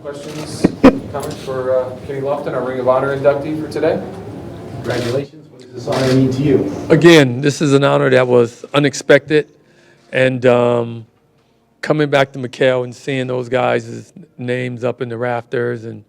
Questions, comments for Kenny Lofton, our Ring of Honor inductee for today? Congratulations. What does this honor mean to you? Again, this is an honor that was unexpected, and coming back to McHale and seeing those guys' names up in the rafters, and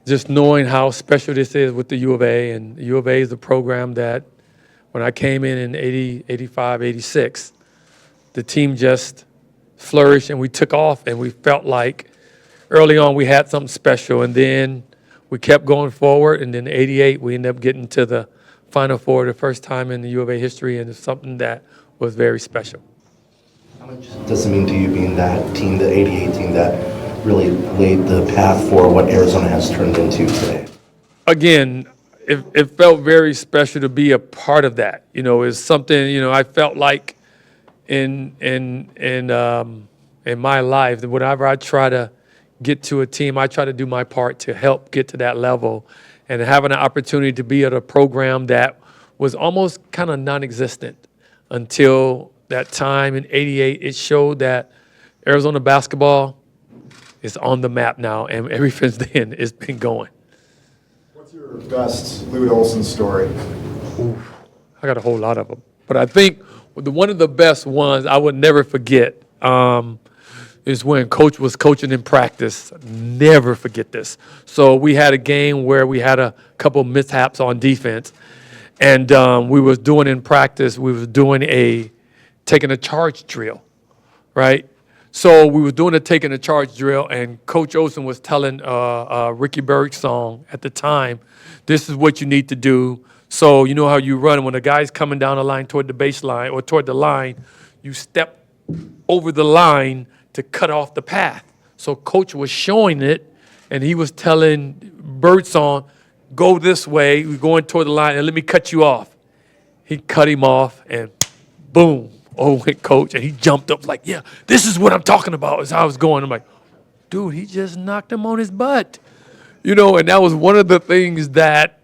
just knowing how special this is with the U of A. And the U of A is a program that when I came in 80, 85, 86, the team just flourished and we took off, and we felt like early on we had something special, and then we kept going forward, and then 88 we ended up getting to the Final Four the first time in the U of A history, and it's something that was very special. How much does it mean to you being that team, the 88 team that really laid the path for what Arizona has turned into today? Again, it felt very special to be a part of that. You know, it's something, I felt like in my life that whenever I try to get to a team, I try to do my part to help get to that level, and having an opportunity to be at a program that was almost kind of non-existent until that time in 88, it showed that Arizona basketball is on the map now, and ever since then, it's been going. What's your best Lute Olson story? Oof, I got a whole lot of them, but I think one of the best ones I would never forget is when Coach was coaching in practice. Never forget this. So we had a game where we had a couple mishaps on defense, and we was doing in practice, we was doing taking a charge drill, right? So we was doing a taking a charge drill, and Coach Olson was telling Ricky Berg's song at the time, this is what you need to do. So you know how you run, when a guy's coming down the line toward the baseline or toward the line, you step over the line to cut off the path. So Coach was showing it, and he was telling Birdsong, go this way, we're going toward the line, and let me cut you off. He cut him off, and boom, went Coach, and he jumped up like, yeah, this is what I'm talking about, is how I was going. I'm like, dude, he just knocked him on his butt. And that was one of the things that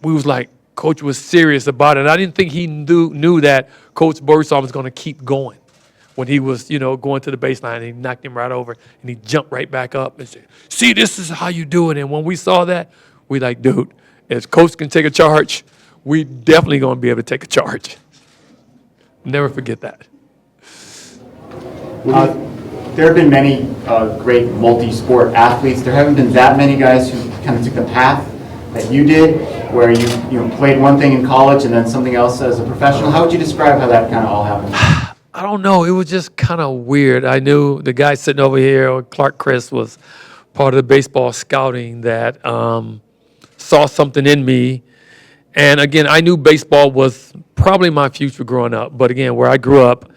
we was like, Coach was serious about it. I didn't think he knew that Coach Birdsong was going to keep going. When he was, going to the baseline, and he knocked him right over, and he jumped right back up and said, see, this is how you do it. And when we saw that, we like, dude, if Coach can take a charge, we definitely going to be able to take a charge. Never forget that. There have been many great multi-sport athletes. There haven't been that many guys who kind of took the path that you did, where you played one thing in college and then something else as a professional. How would you describe how that kind of all happened? I don't know. It was just kind of weird. I knew the guy sitting over here, Clark Chris, was part of the baseball scouting that saw something in me. And again, I knew baseball was probably my future growing up. But again, where I grew up,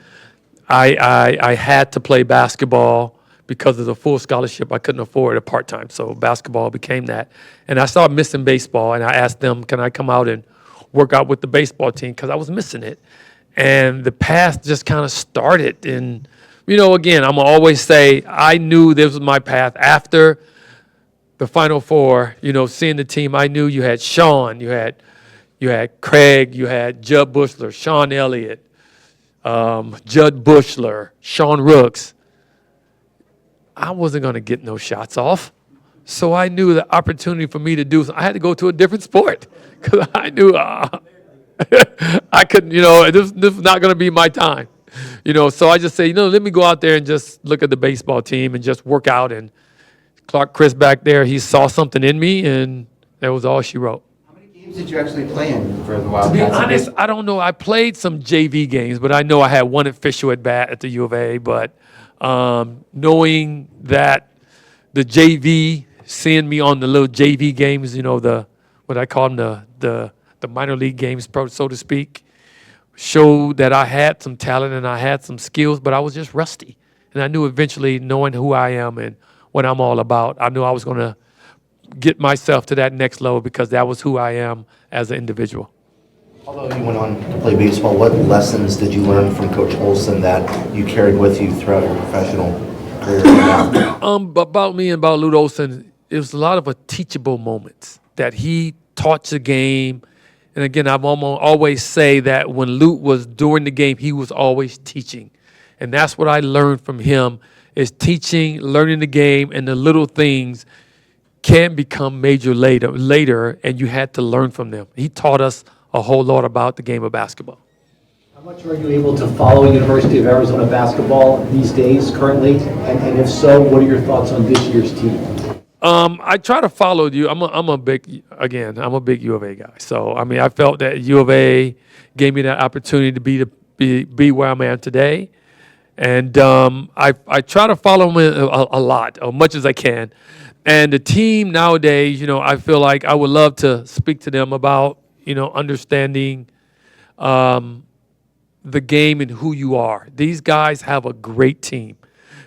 I had to play basketball because of the full scholarship. I couldn't afford a part-time, so basketball became that. And I started missing baseball, and I asked them, can I come out and work out with the baseball team, because I was missing it. And the path just kind of started. And, again, I'm going to always say I knew this was my path. After the Final Four, seeing the team, I knew you had Sean, you had Craig, you had Judd Bushler, Sean Elliott, Judd Bushler, Sean Rooks. I wasn't going to get no shots off. So I knew the opportunity for me to do something. I had to go to a different sport, because I knew I couldn't, this is not going to be my time. So I just say, let me go out there and just look at the baseball team and just work out. And Clark Chris back there, he saw something in me, and that was all she wrote. How many games did you actually play in for the Wildcats? To be honest, I don't know. I played some JV games, but I know I had one official at bat at the U of A. But knowing that the JV, seeing me on the little JV games, what I call them, the minor league games, so to speak, showed that I had some talent and I had some skills, but I was just rusty. And I knew eventually, knowing who I am and what I'm all about, I knew I was going to get myself to that next level, because that was who I am as an individual. Although you went on to play baseball, what lessons did you learn from Coach Olson that you carried with you throughout your professional career? About me and about Lute Olson, it was a lot of teachable moments that he taught the game. And again, I always say that when Lute was during the game, he was always teaching. And that's what I learned from him, is teaching, learning the game, and the little things can become major later, and you had to learn from them. He taught us a whole lot about the game of basketball. How much are you able to follow University of Arizona basketball these days, currently? And if so, what are your thoughts on this year's team? I try to follow you. I'm a big U of A guy. So, I mean, I felt that U of A gave me that opportunity to be where I'm at today. And I try to follow them a lot, as much as I can. And the team nowadays, I feel like I would love to speak to them about, understanding the game and who you are. These guys have a great team.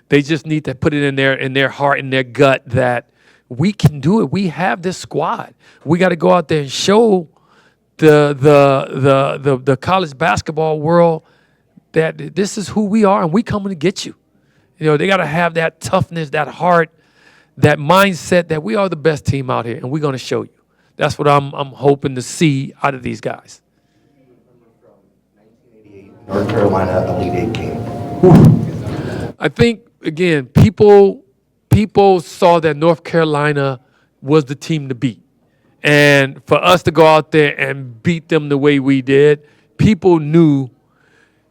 They just need to put it in their heart and their gut that we can do it. We have this squad. We got to go out there and show the college basketball world that this is who we are and we coming to get you. They got to have that toughness, that heart, that mindset that we are the best team out here and we're going to show you. That's what I'm hoping to see out of these guys. North Carolina Elite Eight game. I think, again, people saw that North Carolina was the team to beat. And for us to go out there and beat them the way we did, people knew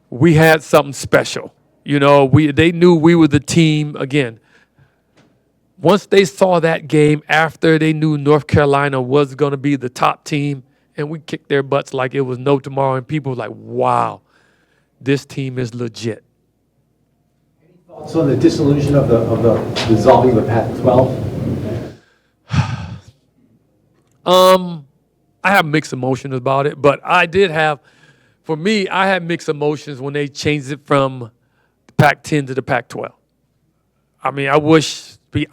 we had something special. They knew we were the team. Again, once they saw that game after they knew North Carolina was going to be the top team, and we kicked their butts like it was no tomorrow, and people were like, wow, this team is legit. Any thoughts on the disillusion of the dissolving of the Pac-12? I have mixed emotions about it, but I had mixed emotions when they changed it from the Pac-10 to the Pac-12. I mean, I wish they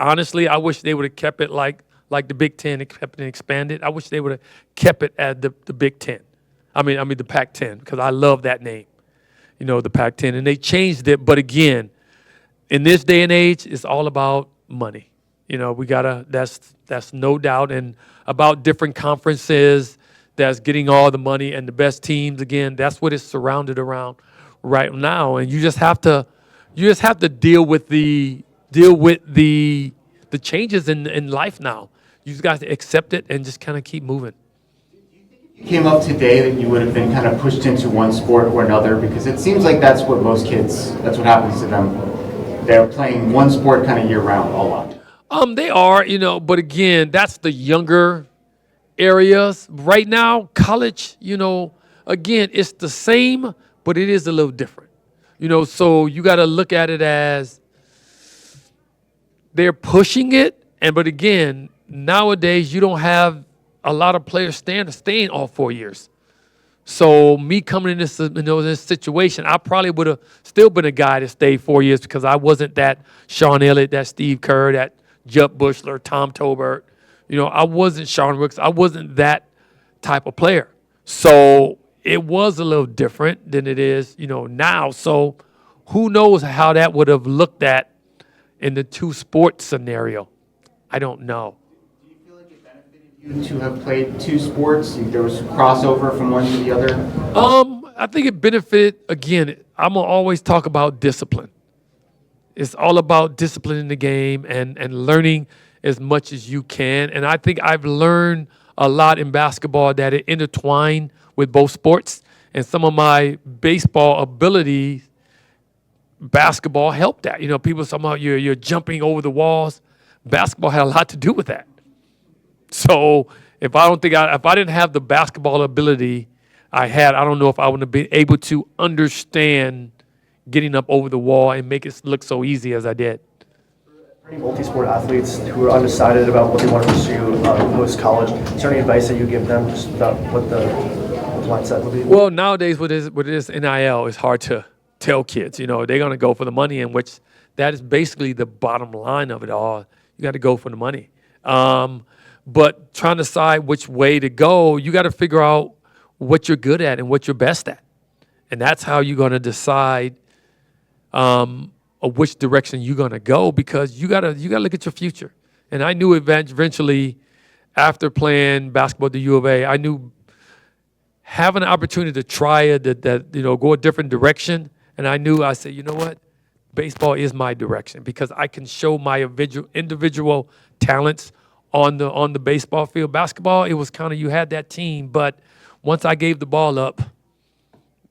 would have kept it like the Big Ten, kept it expanded. I wish they would have kept it at the Big Ten. I mean the Pac-10, because I love that name, the Pac-10. And they changed it, but again, in this day and age, it's all about money. That's no doubt, and about different conferences that's getting all the money and the best teams. Again, that's what it's surrounded around right now, and you just have to deal with the changes in life now. You just got to accept it and just kind of keep moving. You came up today that you would have been kind of pushed into one sport or another, because it seems like that's what most kids, that's what happens to them. They're playing one sport kind of year round a lot. They are, but again, that's the younger areas. Right now, college, again, it's the same, but it is a little different. So you got to look at it as they're pushing it, but again, nowadays you don't have a lot of players staying all 4 years. So me coming in this situation, I probably would have still been a guy to stay 4 years because I wasn't that Sean Elliott, that Steve Kerr, that Jupp Bushler, Tom Tolbert. I wasn't Sean Rooks. I wasn't that type of player. So it was a little different than it is, now. So who knows how that would have looked at in the two sports scenario. I don't know. Do you feel like it benefited you to have played two sports? There was crossover from one to the other? I think it benefited, again, I'm going to always talk about discipline. It's all about discipline in the game and learning as much as you can. And I think I've learned a lot in basketball that it intertwined with both sports. And some of my baseball abilities, basketball helped that. People talking about you're jumping over the walls. Basketball had a lot to do with that. So if I didn't have the basketball ability I had, I don't know if I would have been able to understand getting up over the wall and make it look so easy as I did. For any multi-sport athletes who are undecided about what they want to pursue post-college, is there any advice that you give them just about what the mindset would be? Well, nowadays with this NIL, it's hard to tell kids. They're going to go for the money, in which that is basically the bottom line of it all. You got to go for the money. But trying to decide which way to go, you got to figure out what you're good at and what you're best at. And that's how you're going to decide which direction you're going to go, because you got to look at your future. And I knew eventually, after playing basketball at the U of A, I knew having an opportunity to try it, go a different direction. And I said, you know what? baseball is my direction because I can show my individual talents on the baseball field. Basketball, it was kind of you had that team, but once I gave the ball up,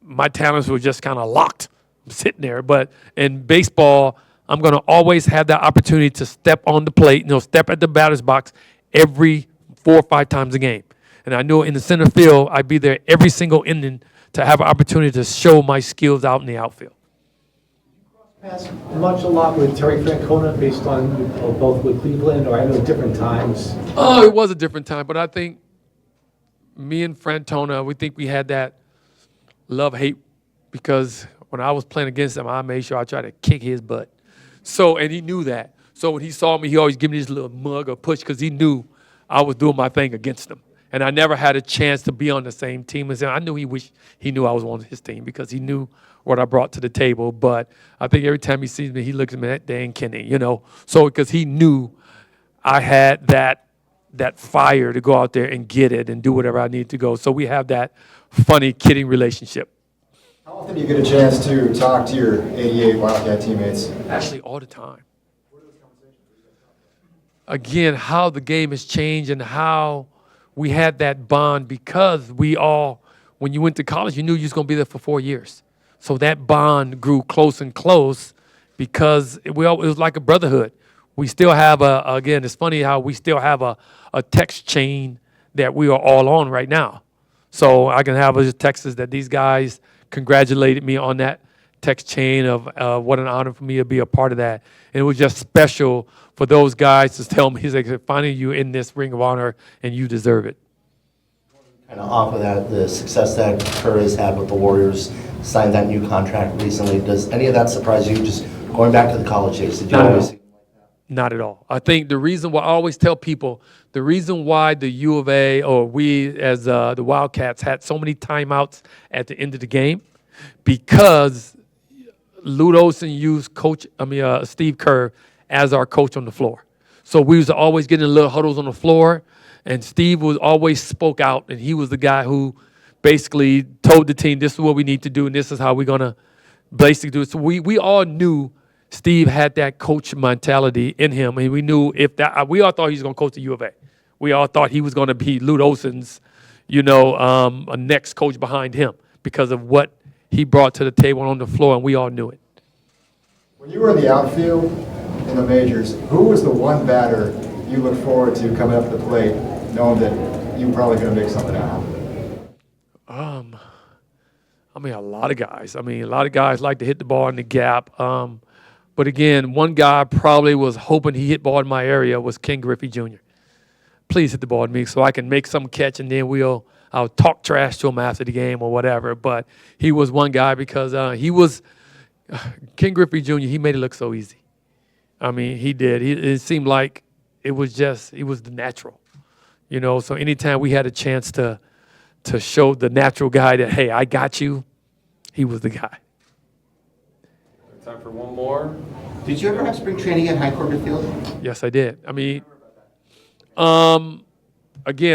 my talents were just kind of locked, sitting there. But in baseball, I'm going to always have that opportunity to step on the plate, step at the batter's box every 4 or 5 times a game. And I know in the center field, I'd be there every single inning to have an opportunity to show my skills out in the outfield. Pass much a lot with Terry Francona based on both with Cleveland or I know different times. Oh, it was a different time, but I think me and Francona, we think we had that love-hate because when I was playing against him, I made sure I tried to kick his butt. And he knew that. So when he saw me, he always gave me this little mug or push because he knew I was doing my thing against him. And I never had a chance to be on the same team as him. I knew he knew I was on his team because he knew what I brought to the table. But I think every time he sees me, he looks at me, that dang Kenny, So because he knew I had that fire to go out there and get it and do whatever I need to go. So we have that funny, kidding relationship. How often do you get a chance to talk to your 88 Wildcat teammates? Actually, all the time. Again, how the game has changed and how we had that bond because we all, when you went to college, you knew you was going to be there for 4 years. So that bond grew close and close because it was like a brotherhood. We still have again, it's funny how we still have a text chain that we are all on right now. So I can have a text that these guys congratulated me on that text chain of what an honor for me to be a part of that. And it was just special for those guys to tell me, he's like, finally you in this Ring of Honor and you deserve it. Kind of off of that, the success that Kerr has had with the Warriors, signed that new contract recently. Does any of that surprise you? Just going back to the college days, did you always? Not at all. I think the reason why I always tell people, the reason why the U of A or we as the Wildcats had so many timeouts at the end of the game, because Lute Olson used Steve Kerr as our coach on the floor. So we was always getting little huddles on the floor, and Steve was always spoke out, and he was the guy who basically told the team, this is what we need to do, and this is how we're going to basically do it. So we all knew Steve had that coach mentality in him, and we knew we all thought he was going to coach the U of A. We all thought he was going to be Lute Olson's, a next coach behind him because of what he brought to the table on the floor, and we all knew it. When you were in the outfield in the majors, who was the one batter you look forward to coming up to the plate, knowing that you're probably going to make something out of it? A lot of guys. A lot of guys like to hit the ball in the gap. But again, one guy I probably was hoping he hit ball in my area was Ken Griffey Jr. Please hit the ball to me so I can make some catch, and then I'll talk trash to him after the game or whatever. But he was one guy because Ken Griffey Jr., he made it look so easy. He did. It seemed like it was the natural, So anytime we had a chance to show the natural guy that, hey, I got you, he was the guy. Time for one more. Did you ever have spring training at High Corbett Field? Yes, I did. Again,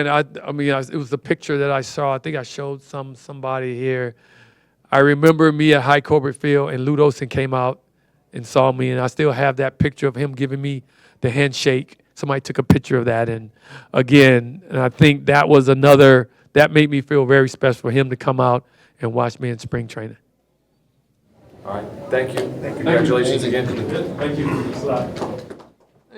it was the picture that I saw. I think I showed somebody here. I remember me at High Corbett Field, and Lute Olson came out and saw me, and I still have that picture of him giving me the handshake. Somebody took a picture of that, and I think that was that made me feel very special for him to come out and watch me in spring training. All right. Thank you. Congratulations again. Thank you.